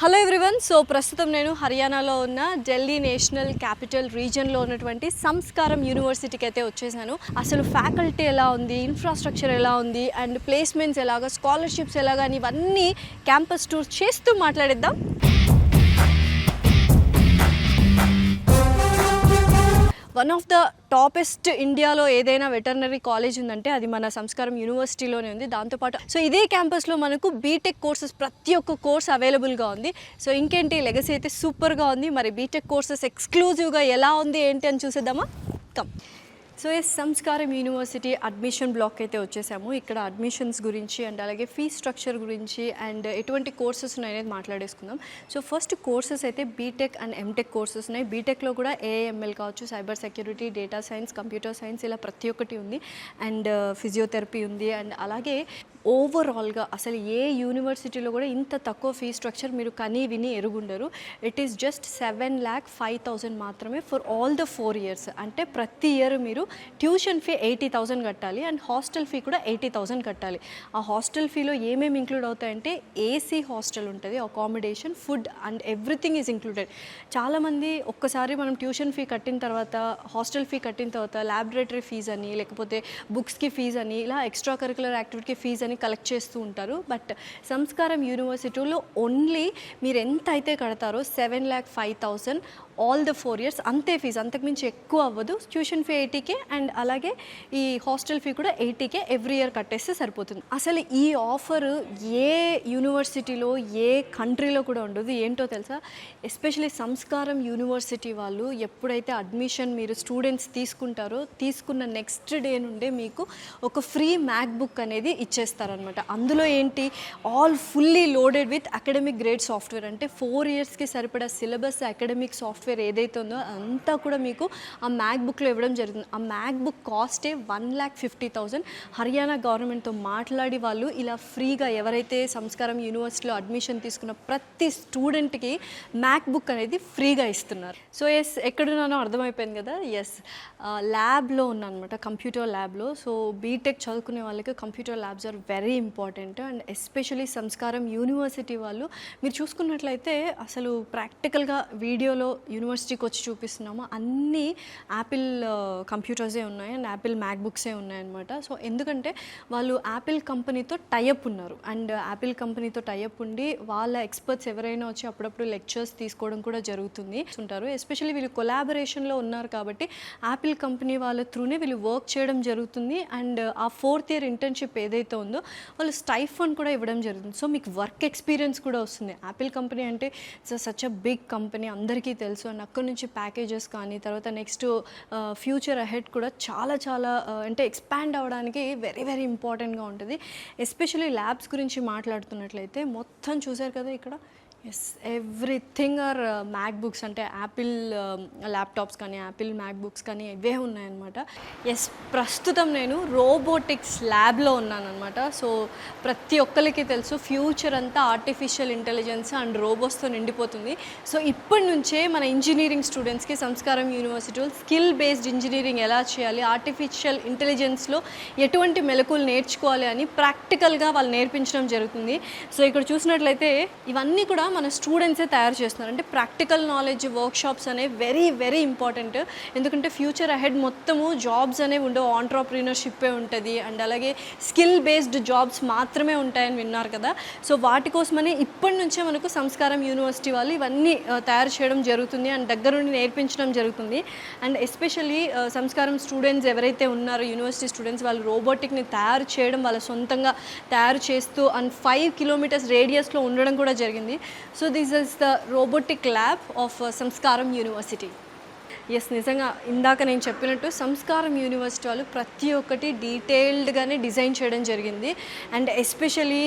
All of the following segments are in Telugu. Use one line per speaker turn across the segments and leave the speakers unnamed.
Hello everyone. సో ప్రస్తుతం నేను హర్యానాలో ఉన్న ఢిల్లీ నేషనల్ క్యాపిటల్ రీజియన్లో ఉన్నటువంటి సంస్కారం యూనివర్సిటీకి అయితే వచ్చేసాను. అసలు ఫ్యాకల్టీ ఎలా ఉంది, ఇన్ఫ్రాస్ట్రక్చర్ ఎలా ఉంది, అండ్ ప్లేస్మెంట్స్ ఎలాగా, స్కాలర్షిప్స్ ఎలాగా అని ఇవన్నీ క్యాంపస్ టూర్ చేస్తూ మాట్లాడేద్దాం. వన్ ఆఫ్ ద టాపెస్ట్ ఇండియాలో ఏదైనా వెటర్నరీ కాలేజ్ ఉందంటే అది మన సంస్కారం యూనివర్సిటీలోనే ఉంది. దాంతోపాటు సో ఇదే క్యాంపస్లో మనకు బీటెక్ కోర్సెస్ ప్రతి ఒక్క కోర్స్ అవైలబుల్గా ఉంది. సో ఇంకేంటి, లెగసీ అయితే సూపర్గా ఉంది. మరి బీటెక్ కోర్సెస్ ఎక్స్క్లూజివ్గా ఎలా ఉంది ఏంటి అని చూసేద్దామా? కమ్. సో సంస్కారం యూనివర్సిటీ అడ్మిషన్ బ్లాక్ అయితే వచ్చేసాము. ఇక్కడ అడ్మిషన్స్ గురించి అండ్ అలాగే ఫీ స్ట్రక్చర్ గురించి అండ్ ఎటువంటి కోర్సెస్ ఉన్నాయనేది మాట్లాడేసుకుందాం. సో ఫస్ట్ కోర్సెస్ అయితే బీటెక్ అండ్ ఎంటెక్ కోర్సెస్ ఉన్నాయి. బీటెక్లో కూడా ఏఎంఎల్ కావచ్చు, cyber security, data science, computer science, ఇలా ప్రతి ఒక్కటి ఉంది. అండ్ ఫిజియోథెరపీ ఉంది. అండ్ అలాగే ఓవరాల్గా అసలు ఏ యూనివర్సిటీలో కూడా ఇంత తక్కువ ఫీ స్ట్రక్చర్ మీరు కనీ విని ఎరుగుండరు. ఇట్ ఈస్ జస్ట్ 7,05,000 మాత్రమే ఫర్ ఆల్ ద 4 years. అంటే ప్రతి ఇయర్ మీరు ట్యూషన్ ఫీ 80,000 కట్టాలి అండ్ హాస్టల్ ఫీ కూడా 80,000 కట్టాలి. ఆ హాస్టల్ ఫీలో ఏమేమి ఇంక్లూడ్ అవుతాయంటే ఏసీ హాస్టల్ ఉంటుంది, accommodation, food and everything is included. చాలామంది ఒక్కసారి మనం ట్యూషన్ ఫీ కట్టిన తర్వాత, హాస్టల్ ఫీ కట్టిన తర్వాత ల్యాబొరేటరీ ఫీజ్ అని, లేకపోతే బుక్స్కి ఫీజ్ అని, ఇలా ఎక్స్ట్రా కరికులర్ యాక్టివిటీకి ఫీజ్ అని కలెక్ట్ చేస్తూ ఉంటారు. బట్ సంస్కారం యూనివర్సిటీలో ఓన్లీ మీరు ఎంత అయితే కడతారో 7,05,000 ఆల్ ద 4 years అంతే ఫీజు, అంతకుమించి ఎక్కువ అవ్వదు. ట్యూషన్ ఫీ 80K అండ్ అలాగే ఈ హాస్టల్ ఫీ కూడా 80K ఎవ్రీ ఇయర్ కట్టేస్తే సరిపోతుంది. అసలు ఈ ఆఫర్ ఏ యూనివర్సిటీలో, ఏ కంట్రీలో కూడా ఉండదు. ఏంటో తెలుసా? ఎస్పెషలీ సంస్కారం యూనివర్సిటీ వాళ్ళు ఎప్పుడైతే అడ్మిషన్ మీరు స్టూడెంట్స్ తీసుకుంటారో, తీసుకున్న నెక్స్ట్ డే నుండే మీకు ఒక ఫ్రీ మ్యాక్ బుక్ అనేది ఇచ్చేస్తారనమాట. అందులో ఏంటి, all fully loaded with academic grade software. అంటే 4 yearsకి సరిపడా సిలబస్, అకాడమిక్ సాఫ్ట్వేర్ ఏదైతే ఉందో అంతా కూడా మీకు ఆ మ్యాక్ బుక్లో ఇవ్వడం జరుగుతుంది. ఆ మ్యాక్ బుక్ కాస్టే 1,50,000. హర్యానా గవర్నమెంట్తో మాట్లాడి వాళ్ళు ఇలా ఫ్రీగా ఎవరైతే సంస్కారం యూనివర్సిటీలో అడ్మిషన్ తీసుకున్న ప్రతి స్టూడెంట్కి మ్యాక్ బుక్ అనేది ఫ్రీగా ఇస్తున్నారు. సో ఎక్కడున్నానో అర్థమైపోయింది కదా. ల్యాబ్లో ఉన్నానమాట, కంప్యూటర్ ల్యాబ్లో. సో బీటెక్ చదువుకునే వాళ్ళకి computer labs are very important. And especially Sanskaram university వాళ్ళు మీరు చూసుకున్నట్లయితే అసలు ప్రాక్టికల్గా వీడియోలో యూనివర్సిటీకి వచ్చి చూపిస్తున్నాము, అన్నీ యాపిల్ కంప్యూటర్సే ఉన్నాయి అండ్ యాపిల్ మ్యాక్ బుక్సే ఉన్నాయన్నమాట. సో ఎందుకంటే వాళ్ళు యాపిల్ కంపెనీతో టైఅప్ ఉన్నారు. అండ్ యాపిల్ కంపెనీతో టైఅప్ ఉండి వాళ్ళ ఎక్స్పర్ట్స్ ఎవరైనా వచ్చి అప్పుడప్పుడు లెక్చర్స్ తీసుకోవడం కూడా జరుగుతుంది ఉంటారు. ఎస్పెషల్లీ వీళ్ళు కొలాబరేషన్లో ఉన్నారు కాబట్టి యాపిల్ కంపెనీ వాళ్ళ త్రూనే వీళ్ళు వర్క్ చేయడం జరుగుతుంది. అండ్ ఆ 4th year ఇంటర్న్షిప్ ఏదైతే ఉందో వాళ్ళు స్టైఫండ్ కూడా ఇవ్వడం జరుగుతుంది. సో మీకు వర్క్ ఎక్స్పీరియన్స్ కూడా వస్తుంది. యాపిల్ కంపెనీ అంటే సచ్ అ బిగ్ కంపెనీ, అందరికీ తెలుసు. అండ్ అక్కడ నుంచి ప్యాకేజెస్ కానీ తర్వాత నెక్స్ట్ ఫ్యూచర్ అహెడ్ కూడా చాలా అంటే ఎక్స్పాండ్ అవ్వడానికి వెరీ వెరీ ఇంపార్టెంట్గా ఉంటుంది. ఎస్పెషల్లీ ల్యాబ్స్ గురించి మాట్లాడుతున్నట్లయితే మొత్తం చూసారు కదా ఇక్కడ. ఎవ్రీథింగ్ ఆర్ మ్యాక్ బుక్స్, అంటే యాపిల్ ల్యాప్టాప్స్ కానీ యాపిల్ మ్యాక్ బుక్స్ కానీ ఇవే ఉన్నాయన్నమాట. ప్రస్తుతం నేను రోబోటిక్స్ ల్యాబ్లో ఉన్నానన్నమాట. సో ప్రతి ఒక్కరికి తెలుసు ఫ్యూచర్ అంతా ఆర్టిఫిషియల్ ఇంటెలిజెన్స్ అండ్ రోబోట్స్తో నిండిపోతుంది. సో ఇప్పటి నుంచే మన ఇంజనీరింగ్ స్టూడెంట్స్కి సంస్కారం యూనివర్సిటీలో స్కిల్ బేస్డ్ ఇంజనీరింగ్ ఎలా చేయాలి, ఆర్టిఫిషియల్ ఇంటెలిజెన్స్లో ఎటువంటి మెలకువలు నేర్చుకోవాలి అని ప్రాక్టికల్గా వాళ్ళు నేర్పించడం జరుగుతుంది. సో ఇక్కడ చూసినట్లయితే ఇవన్నీ కూడా మన స్టూడెంట్సే తయారు చేస్తున్నారు. అంటే ప్రాక్టికల్ నాలెడ్జ్ వర్క్షాప్స్ అనేవి వెరీ వెరీ ఇంపార్టెంట్. ఎందుకంటే ఫ్యూచర్ అహెడ్ మొత్తము జాబ్స్ అనేవి ఉండవు, ఆంట్రప్రీనర్షిప్పే ఉంటుంది. అండ్ అలాగే స్కిల్ బేస్డ్ జాబ్స్ మాత్రమే ఉంటాయని విన్నారు కదా. సో వాటి కోసమని ఇప్పటి నుంచే మనకు సంస్కారం యూనివర్సిటీ వాళ్ళు ఇవన్నీ తయారు చేయడం జరుగుతుంది అండ్ దగ్గర నుండి నేర్పించడం జరుగుతుంది. అండ్ ఎస్పెషల్లీ సంస్కారం స్టూడెంట్స్ ఎవరైతే ఉన్నారో, యూనివర్సిటీ స్టూడెంట్స్, వాళ్ళు రోబోటిక్ని తయారు చేయడం వాళ్ళ సొంతంగా తయారు చేస్తూ అండ్ 5 kilometers రేడియస్లో ఉండడం కూడా జరిగింది. So this is the robotic lab of Samskaram University. నిజంగా ఇందాక నేను చెప్పినట్టు సంస్కారం యూనివర్సిటీ వాళ్ళు ప్రతి ఒక్కటి డీటెయిల్డ్గానే డిజైన్ చేయడం జరిగింది. అండ్ ఎస్పెషలీ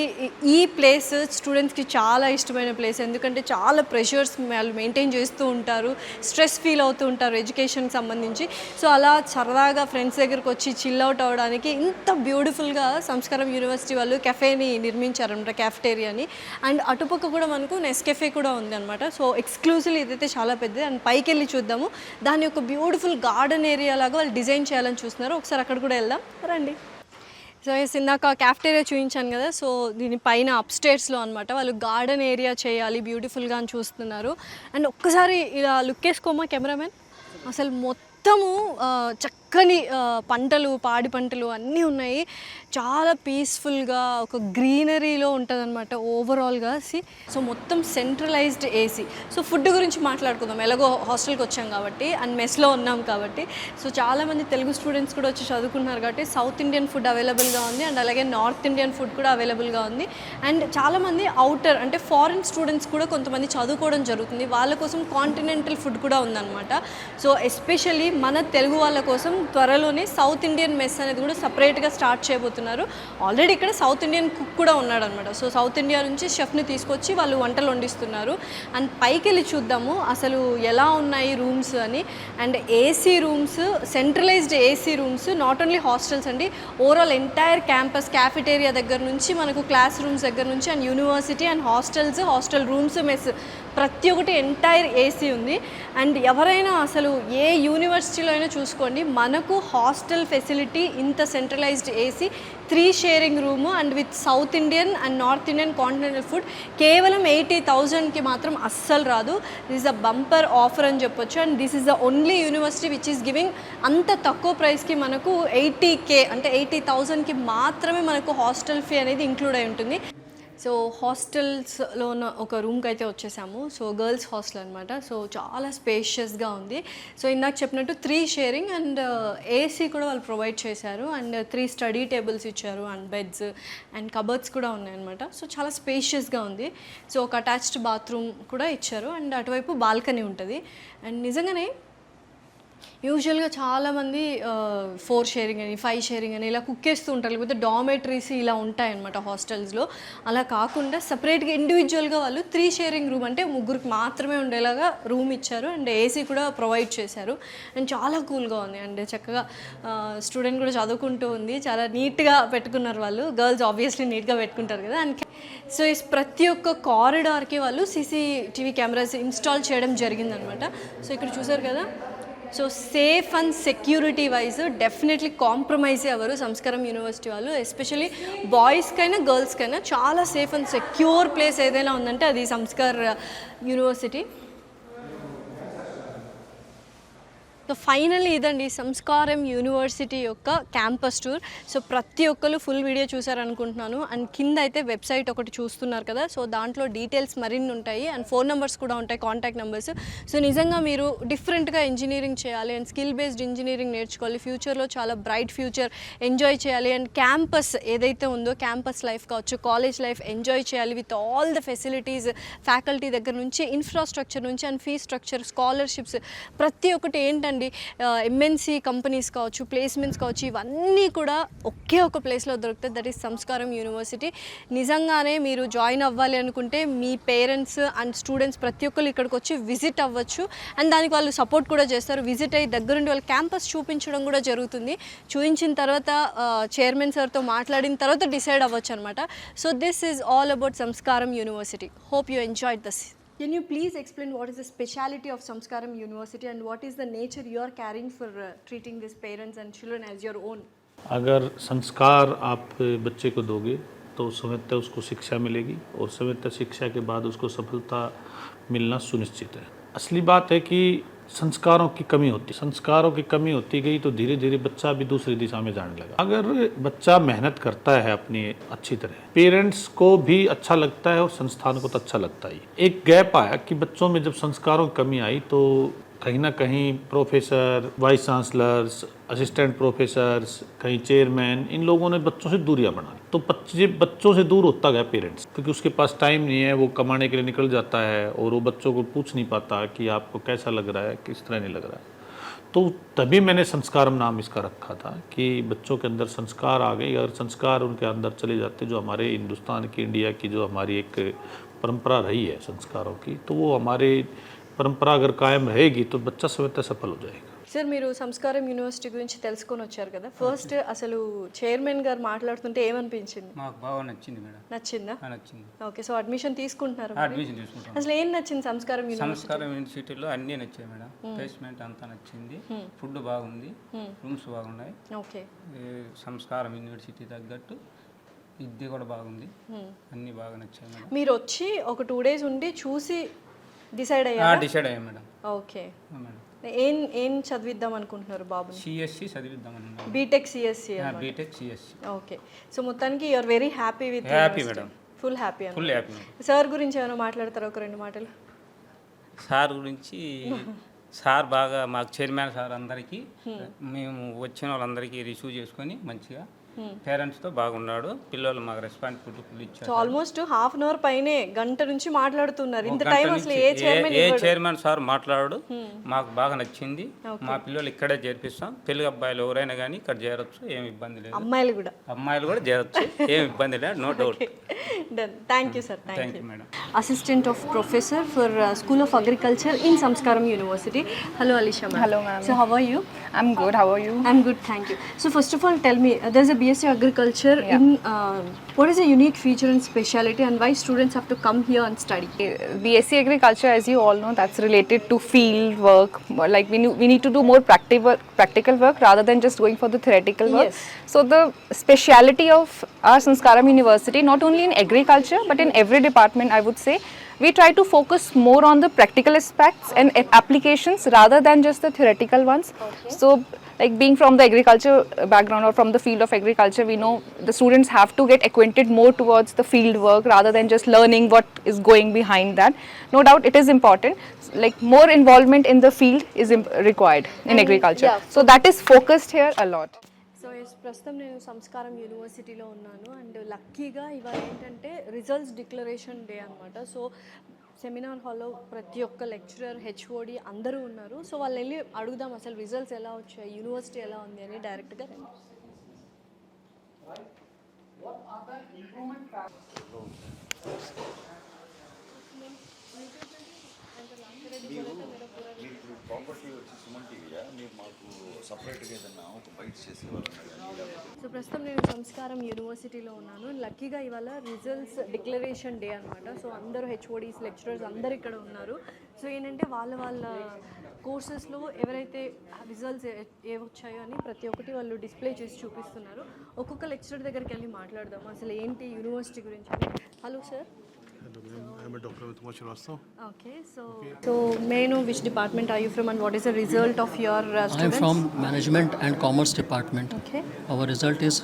ఈ ప్లేస్ స్టూడెంట్స్కి చాలా ఇష్టమైన ప్లేస్. ఎందుకంటే చాలా ప్రెషర్స్ వాళ్ళు మెయింటైన్ చేస్తూ ఉంటారు, స్ట్రెస్ ఫీల్ అవుతూ ఉంటారు ఎడ్యుకేషన్కి సంబంధించి. సో అలా సరదాగా ఫ్రెండ్స్ దగ్గరికి వచ్చి చిల్ అవుట్ అవ్వడానికి ఇంత బ్యూటిఫుల్గా సంస్కారం యూనివర్సిటీ వాళ్ళు కెఫేని నిర్మించారనమాట, క్యాఫ్టేరియాని. అండ్ అటుపక్క కూడా మనకు నెస్కెఫే కూడా ఉంది అనమాట. సో ఎక్స్క్లూజివ్లీ ఇదైతే చాలా పెద్దది. అండ్ పైకి వెళ్ళి చూద్దాము. దాన్ని ఒక బ్యూటిఫుల్ గార్డెన్ ఏరియా లాగా వాళ్ళు డిజైన్ చేయాలని చూస్తున్నారు. ఒకసారి అక్కడ కూడా వెళ్దాం రండి. సో ఇందాక క్యాఫ్టేరియా చూపించాను కదా, సో దీని పైన అప్స్టేర్స్లో అనమాట వాళ్ళు గార్డెన్ ఏరియా చేయాలి బ్యూటిఫుల్గా అని చూస్తున్నారు. అండ్ ఒక్కసారి ఇలా లుక్ వేసుకోమా కెమెరామెన్, అసలు మొత్తము చక్కని పంటలు, పాడి పంటలు అన్నీ ఉన్నాయి. చాలా పీస్ఫుల్గా ఒక గ్రీనరీలో ఉంటుంది అనమాట ఓవరాల్గా. సో మొత్తం సెంట్రలైజ్డ్ ఏసీ. సో ఫుడ్ గురించి మాట్లాడుకుందాం, ఎలాగో హాస్టల్కి వచ్చాం కాబట్టి అండ్ మెస్లో ఉన్నాం కాబట్టి. సో చాలామంది తెలుగు స్టూడెంట్స్ కూడా వచ్చి చదువుకున్నారు కాబట్టి సౌత్ ఇండియన్ ఫుడ్ అవైలబుల్గా ఉంది అండ్ అలాగే నార్త్ ఇండియన్ ఫుడ్ కూడా అవైలబుల్గా ఉంది. అండ్ చాలామంది అవుటర్ అంటే ఫారిన్ స్టూడెంట్స్ కూడా కొంతమంది చదువుకోవడం జరుగుతుంది, వాళ్ళ కోసం కాంటినెంటల్ ఫుడ్ కూడా ఉందన్నమాట. సో ఎస్పెషల్లీ మన తెలుగు వాళ్ళ కోసం త్వరలోనే సౌత్ ఇండియన్ మెస్ అనేది కూడా సపరేట్గా స్టార్ట్ చేయబోతున్నారు. ఆల్రెడీ ఇక్కడ సౌత్ ఇండియన్ కుక్ కూడా ఉన్నాడు అనమాట. సో సౌత్ ఇండియా నుంచి షెఫ్ని తీసుకొచ్చి వాళ్ళు వంటలు వండిస్తున్నారు. అండ్ పైకి వెళ్ళి చూద్దాము అసలు ఎలా ఉన్నాయి రూమ్స్ అని. And AC rooms, centralised AC rooms, not only hostels అండి, ఓవరాల్ ఎంటైర్ క్యాంపస్, క్యాఫిటేరియా దగ్గర నుంచి మనకు క్లాస్ రూమ్స్ దగ్గర నుంచి and university and hostels, hostel rooms, mess ప్రతి ఒక్కటి ఎంటైర్ ఏసీ ఉంది. అండ్ ఎవరైనా అసలు ఏ యూనివర్సిటీలో అయినా చూసుకోండి, మనకు హాస్టల్ ఫెసిలిటీ ఇంత centralised AC, 3 sharing room and with south Indian and north Indian continental food కేవలం 80,000కి మాత్రం అస్సలు రాదు. This is a bumper offer అని చెప్పొచ్చు. And this is the only university which is giving అంత తక్కువ ప్రైస్కి మనకు 80K అంటే 80,000కి మాత్రమే మనకు హాస్టల్ ఫీ అనేది ఇంక్లూడ్ అయి ఉంటుంది. సో హాస్టల్స్లో ఉన్న ఒక రూమ్కి అయితే వచ్చేసాము. సో గర్ల్స్ హాస్టల్ అనమాట. సో చాలా స్పేషియస్గా ఉంది. సో ఇందాక చెప్పినట్టు 3 షేరింగ్ అండ్ ఏసీ కూడా వాళ్ళు ప్రొవైడ్ చేశారు అండ్ 3 స్టడీ టేబుల్స్ ఇచ్చారు అండ్ బెడ్స్ అండ్ కబర్డ్స్ కూడా ఉన్నాయన్నమాట. సో చాలా స్పేషియస్గా ఉంది. సో ఒక అటాచ్డ్ బాత్రూమ్ కూడా ఇచ్చారు అండ్ అటువైపు బాల్కనీ ఉంటుంది. అండ్ నిజంగానే యూజువల్గా చాలామంది 4 షేరింగ్ అని, 5 షేరింగ్ అని ఇలా కుక్ చేస్తూ ఉంటారు, లేకపోతే డామెటరీస్ ఇలా ఉంటాయన్నమాట హాస్టల్స్లో. అలా కాకుండా సపరేట్గా ఇండివిజువల్గా వాళ్ళు 3 షేరింగ్ రూమ్ అంటే ముగ్గురికి మాత్రమే ఉండేలాగా రూమ్ ఇచ్చారు అండ్ ఏసీ కూడా ప్రొవైడ్ చేశారు. అండ్ చాలా కూల్గా ఉంది అండ్ చక్కగా స్టూడెంట్ కూడా చదువుకుంటూ ఉంది. చాలా నీట్గా పెట్టుకున్నారు వాళ్ళు. గర్ల్స్ ఆబ్వియస్లీ నీట్గా పెట్టుకుంటారు కదా. అండ్ సో ప్రతి ఒక్క కారిడార్కి వాళ్ళు CCTV కెమెరాస్ ఇన్స్టాల్ చేయడం జరిగిందనమాట. సో ఇక్కడ చూసారు కదా. So safe and security wise definitely compromise అవ్వరు సంస్కారం యూనివర్సిటీ వాళ్ళు. ఎస్పెషల్లీ బాయ్స్కైనా గర్ల్స్కైనా చాలా సేఫ్ అండ్ సెక్యూర్ ప్లేస్ ఏదైనా ఉందంటే అది సంస్కార్ యూనివర్సిటీ. సో ఫైనల్లీ ఇదండి సంస్కారం యూనివర్సిటీ యొక్క క్యాంపస్ టూర్. సో ప్రతి ఒక్కరు ఫుల్ వీడియో చూసారనుకుంటున్నాను. అండ్ కింద అయితే వెబ్సైట్ ఒకటి చూస్తున్నారు కదా, సో దాంట్లో డీటెయిల్స్ మరిన్ని ఉంటాయి అండ్ ఫోన్ నెంబర్స్ కూడా ఉంటాయి, కాంటాక్ట్ నెంబర్స్. సో నిజంగా మీరు డిఫరెంట్గా ఇంజనీరింగ్ చేయాలి అండ్ స్కిల్ బేస్డ్ ఇంజనీరింగ్ నేర్చుకోవాలి, ఫ్యూచర్లో చాలా బ్రైట్ ఫ్యూచర్ ఎంజాయ్ చేయాలి అండ్ క్యాంపస్ ఏదైతే ఉందో క్యాంపస్ లైఫ్ కావచ్చు, కాలేజ్ లైఫ్ ఎంజాయ్ చేయాలి with all the facilities, faculty దగ్గర నుంచి, ఇన్ఫ్రాస్ట్రక్చర్ నుంచి అండ్ ఫీ స్ట్రక్చర్, స్కాలర్షిప్స్ ప్రతి ఒక్కటి ఏంటంటే MNC కంపెనీస్ కావచ్చు, ప్లేస్మెంట్స్ కావచ్చు, ఇవన్నీ కూడా ఒకే ఒక ప్లేస్లో దొరుకుతుంది. దట్ ఈస్ సంస్కారం యూనివర్సిటీ. నిజంగానే మీరు జాయిన్ అవ్వాలి అనుకుంటే మీ పేరెంట్స్ అండ్ స్టూడెంట్స్ ప్రతి ఒక్కరు ఇక్కడికి వచ్చి విజిట్ అవ్వచ్చు అండ్ దానికి వాళ్ళు సపోర్ట్ కూడా చేస్తారు. విజిట్ అయ్యి దగ్గరుండి వాళ్ళ క్యాంపస్ చూపించడం కూడా జరుగుతుంది. చూపించిన తర్వాత చైర్మన్ సార్తో మాట్లాడిన తర్వాత డిసైడ్ అవ్వచ్చు అనమాట. So this is all about Samskaram university. Hope you enjoyed this. Can you please explain what is the speciality of Samskaram University and what is the nature you are carrying for treating these parents and children as your own?
अगर संस्कार आप बच्चे को दोगे तो समझते उसको शिक्षा मिलेगी और समझते शिक्षा के बाद उसको सफलता मिलना सुनिश्चित है. असली बात है कि संस्कारों की कमी होती, संस्कारों की कमी होती गई तो धीरे धीरे बच्चा भी दूसरी दिशा में जाने लगा. अगर बच्चा मेहनत करता है अपनी अच्छी तरह, पेरेंट्स को भी अच्छा लगता है और संस्थान को तो अच्छा लगता ही. एक गैप आया कि बच्चों में जब संस्कारों की कमी आई तो कहीं ना कहीं professor, vice chancellors, assistant professors, कहीं चेयरमैन, इन लोगों ने बच्चों से दूरियां बनाई. तो बच्चों से दूर होता गया पेरेंट्स, क्योंकि उसके पास टाइम नहीं है, वो कमाने के लिए निकल जाता है और वो बच्चों को पूछ नहीं पाता कि आपको कैसा लग रहा है, किस तरह नहीं लग रहा है. तो तभी मैंने संस्कारम नाम इसका रखा था कि बच्चों के अंदर संस्कार आ गए. अगर संस्कार उनके अंदर चले जाते, जो हमारे हिंदुस्तान की, इंडिया की जो हमारी एक परंपरा रही है संस्कारों की, तो वो हमारे परंपरा अगर कायम रहेगी तो बच्चा स्वतः सफल हो जाएगा.
సో సార్ మీరు సంస్కారం యూనివర్సిటీ గురించి తెలుసుకొని వచ్చారు కదా, ఫస్ట్ అసలు చైర్మన్ గారు మాట్లాడుతుంటే ఏమనిపించింది?
మాకు బాగా నచ్చింది మేడం.
నచ్చిందా?
నచ్చింది.
ఓకే, సో అడ్మిషన్ తీసుకుంటున్నారు.
అడ్మిషన్ తీసుకుంటాం.
అసలు ఏం నచ్చింది సంస్కారం యూనివర్సిటీ?
సంస్కారం యూనివర్సిటీలో అన్నీ నచ్చాయి మేడం. ప్లేస్మెంట్ అంతా నచ్చింది, ఫుడ్ బాగుంది, రూమ్స్ బాగున్నాయి.
ఓకే,
సంస్కారం యూనివర్సిటీ తగ్గట్టు విద్య కూడా బాగుంది, అన్నీ బాగా నచ్చాయి మేడం.
మీరు వచ్చి ఒక 2 days ఉండి చూసి డిసైడ్ అయ్యారు?
డిసైడ్ అయ్యాం మేడం.
ఓకే
మేడం,
ఏం చదివిద్దాం అనుకుంటున్నారు బాబుని?
సిఎస్సి చదివిద్దామని.
BTech CSC.
BTech CSC.
Okay, so మొత్తానికి you're very happy with?
Happy madam,
full happy.
Full happy.
Sir గురించి ఏమైనా మాట్లాడతారా ఒక 2 మాటలు?
సార్ గురించి, సార్ బాగా మాకు చైర్మన్ సార్ అందరికీ, మేము వచ్చిన వాళ్ళందరికీ రిసీవ్ చేసుకొని మంచిగా పేరెంట్స్తో బాగున్నాడు. పిల్లలు మాకు రెస్పాన్సిబిలిటీ ఇచ్చారు.
ఆల్మోస్ట్ హాఫ్ అన్ అవర్ పైనే, గంట నుంచి మాట్లాడుతున్నారు. ఇంత టైం అసలు ఏ
చైర్మన్ సార్ మాట్లాడు. మాకు బాగా నచ్చింది. మా పిల్లలు ఇక్కడే చేర్పిస్తాం. తెలుగు అబ్బాయిలు ఎవరైనా కానీ ఇక్కడ చేరొచ్చు, ఏమి ఇబ్బంది లేదు.
అమ్మాయిలు కూడా
చేరొచ్చు, ఏమి ఇబ్బంది లేదు, no doubt.
Done. Thank you sir.
Thank you madam.
Assistant of professor for school of agriculture in Samskaram university. Hello Alisha.
Hello ma'am.
So how are you?
I'm good. How are you?
I'm good, thank you. So first of all, tell me, there's a BSc Agriculture in what is a unique feature and speciality, and why students have to come here and study?
BSc Agriculture, as you all know, that's related to field work. Like we need to do more practical work rather than just going for the theoretical work.
Yes.
So the speciality of our Sanskaram University, not only in agriculture but in every department, I would say, we try to focus more on the practical aspects and applications rather than just the theoretical ones. So like being from the agriculture background or from the field of agriculture, we know the students have to get acquainted more towards the field work rather than just learning what is going behind that. No doubt it is important, like more involvement in the field is required in agriculture. So that is focused here a lot.
So ప్రస్తుతం నేను సంస్కారం యూనివర్సిటీలో ఉన్నాను, అండ్ లక్కీగా ఇవాళ ఏంటంటే రిజల్ట్స్ డిక్లరేషన్ డే అనమాట. సో సెమినార్ హాల్లో ప్రతి ఒక్క లెక్చరర్, హెచ్ఓడి అందరూ ఉన్నారు. సో వాళ్ళు వెళ్ళి అడుగుదాం అసలు రిజల్ట్స్ ఎలా వచ్చాయి, యూనివర్సిటీ ఎలా ఉంది అని డైరెక్ట్గా. సో ప్రస్తుతం నేను సంస్కారం యూనివర్సిటీలో ఉన్నాను. లక్కీగా ఇవాళ రిజల్ట్స్ డిక్లరేషన్ డే అనమాట. సో అందరూ హెచ్ఓడీస్, లెక్చరర్స్ అందరు ఇక్కడ ఉన్నారు. సో ఏంటంటే వాళ్ళ కోర్సెస్లో ఎవరైతే రిజల్ట్స్ ఏ వచ్చాయో అని ప్రతి ఒక్కటి వాళ్ళు డిస్ప్లే చేసి చూపిస్తున్నారు. ఒక్కొక్క లెక్చరర్ దగ్గరికి వెళ్ళి మాట్లాడదాం అసలు ఏంటి యూనివర్సిటీ గురించి. Hello sir.
Hello ma'am, I am a Dr. Kumar Srivastava.
Okay, so may I know which department are you from and what is the result of your students?
I am from Management and Commerce Department.
Okay.
Our result is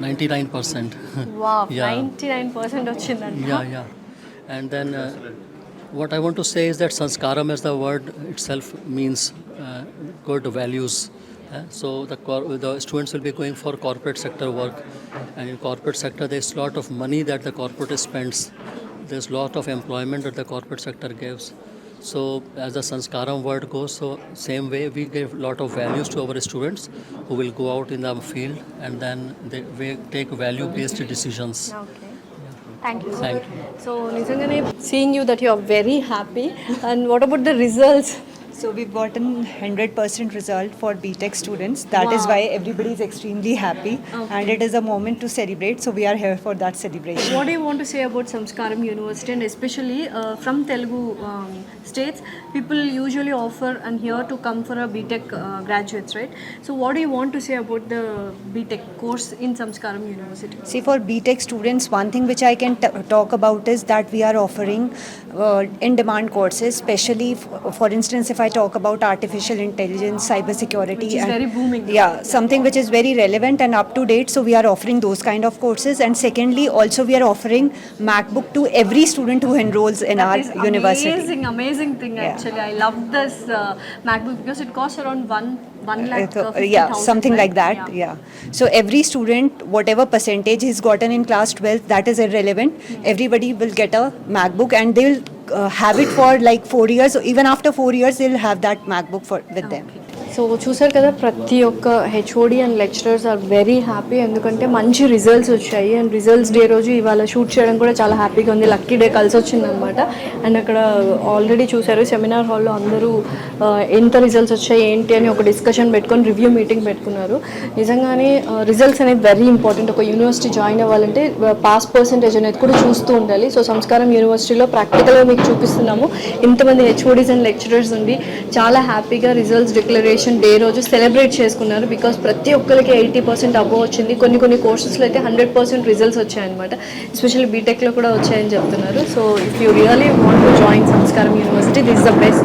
99%.
Wow,
Yeah.
99% వచ్చిందండి.
Yeah. And then what I want to say is that Sanskaram as the word itself means good values. So the students will be going for corporate sector work, and in corporate sector there's a lot of money that the corporate spends. There's a lot of employment that the corporate sector gives. So as the Sanskaram word goes, so same way we give a lot of values to our students who will go out in the field and then we take value-based decisions.
Okay. Thank you.
Thank you.
So nizangane seeing you that you are very happy, and what about the results?
So we've gotten 100% result for BTech students. That is why everybody is extremely happy, and it is a moment to celebrate. So we are here for that celebration.
What do you want to say about Samskaram University, and especially from Telugu states, people usually offer and here to come for a BTech graduates, right? So what do you want to say about the BTech course in Samskaram University?
See, for BTech students, one thing which I can talk about is that we are offering in-demand courses, especially for instance, if I talk about artificial intelligence, cybersecurity,
Which is
and
very booming.
Yeah, something which is very relevant and up to date. So we are offering those kind of courses, and secondly, also we are offering MacBook to every student who enrolls in our
That is
university.
amazing thing. Actually, I love this MacBook because it costs around 1 lakh.
Yeah, something like that. Yeah. So every student, whatever percentage he's gotten in class 12, that is irrelevant. Everybody will get a MacBook, and they will have it for like 4 years. So even after 4 years, they'll have that MacBook with them.
So చూసారు కదా, ప్రతి ఒక్క HOD and lecturers are very happy, ఎందుకంటే మంచి రిజల్ట్స్ వచ్చాయి. అండ్ రిజల్ట్స్ డే రోజు ఇవాళ షూట్ చేయడం కూడా చాలా హ్యాపీగా ఉంది. లక్కీ డే కలిసి వచ్చిందనమాట. అండ్ అక్కడ ఆల్రెడీ చూసారు సెమినార్ హాల్లో అందరూ ఎంత రిజల్ట్స్ వచ్చాయి ఏంటి అని ఒక డిస్కషన్ పెట్టుకొని రివ్యూ మీటింగ్ పెట్టుకున్నారు. నిజంగానే రిజల్ట్స్ అనేది వెరీ ఇంపార్టెంట్. ఒక యూనివర్సిటీ జాయిన్ అవ్వాలంటే పాస్ పర్సెంటేజ్ అనేది కూడా చూస్తూ ఉండాలి. సో సంస్కారం యూనివర్సిటీలో ప్రాక్టికల్గా మీకు చూపిస్తున్నాము. ఇంతమంది హెచ్ఓడీస్ అండ్ లెక్చరర్స్ ఉండి చాలా హ్యాపీగా రిజల్ట్స్ డిక్లరేషన్ డే రోజు సెలబ్రేట్ చేసుకున్నారు. బికాస్ ప్రతి ఒక్కరికి 80% అబోవ్ వచ్చింది. కొన్ని కోర్సెస్లో అయితే 100% రిజల్ట్స్ వచ్చాయన్నమాట. ఎస్పెషల్లీ బీటెక్లో కూడా వచ్చాయని చెప్తున్నారు. So if you really want to join Samskaram university, this is the best